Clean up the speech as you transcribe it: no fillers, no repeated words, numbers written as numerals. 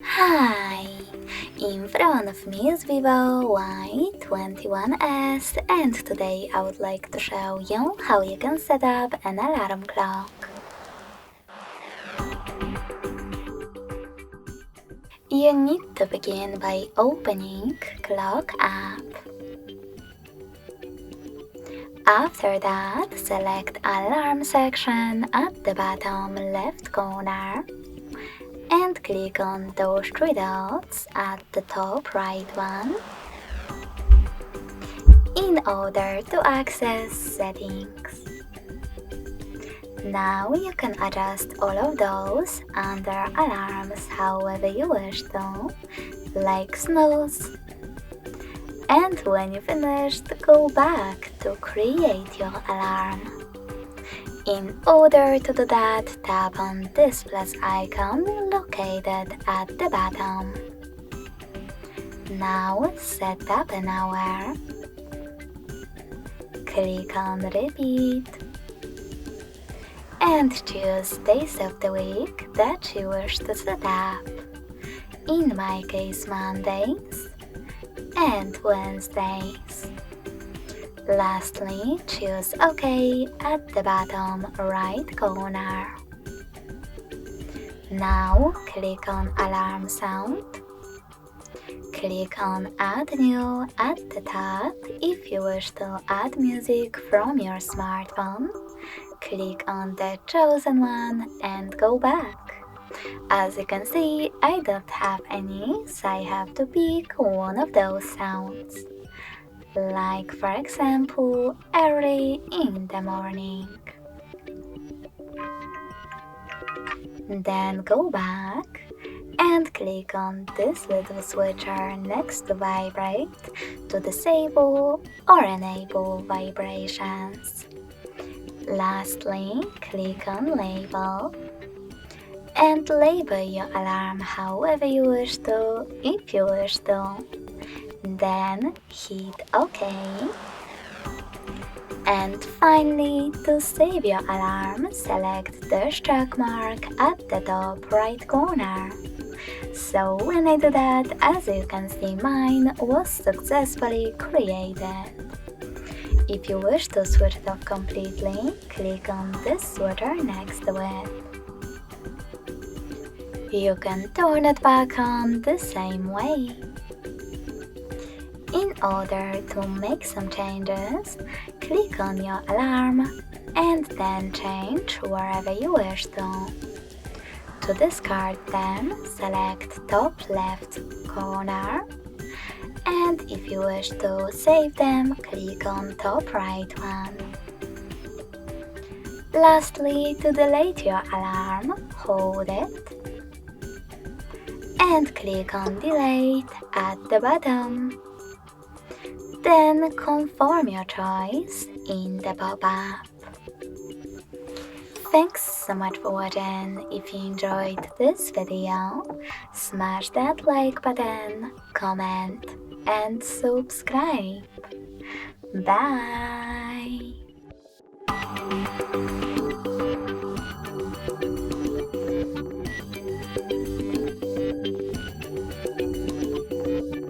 Hi! In front of me is VIVO Y21s, and today I would like to show you how you can set up an alarm clock. You need to begin by opening Clock app. After that, select Alarm section at the bottom left corner and click on those three dots at the top right one in order to access settings. Now you can adjust all of those under alarms however you wish to, like snooze. And when you finish, go back to create your alarm. In order to do that, tap on this plus icon located at the bottom. Now set up an hour. Click on repeat and choose days of the week that you wish to set up. In my case, Mondays and Wednesdays. Lastly, choose OK at the bottom right corner. Now click on Alarm Sound. Click on Add New at the top if you wish to add music from your smartphone. Click on the chosen one and go back. As you can see, I don't have any, so I have to pick one of those sounds. Like for example, early in the morning. Then go back and click on this little switcher next to vibrate to disable or enable vibrations. Lastly, click on label and label your alarm however you wish to, if you wish to. Then hit OK. And finally, to save your alarm, select the check mark at the top right corner. So when I do that, as you can see, mine was successfully created. If you wish to switch it off completely, click on this switcher next to it. You can turn it back on the same way. In order to make some changes, click on your alarm and then change wherever you wish to. To discard them, select top left corner, and if you wish to save them, click on top right one. Lastly, to delete your alarm, hold it and click on delete at the bottom. Then confirm your choice in the pop-up. Thanks so much for watching. If you enjoyed this video, smash that like button, comment and subscribe. Bye!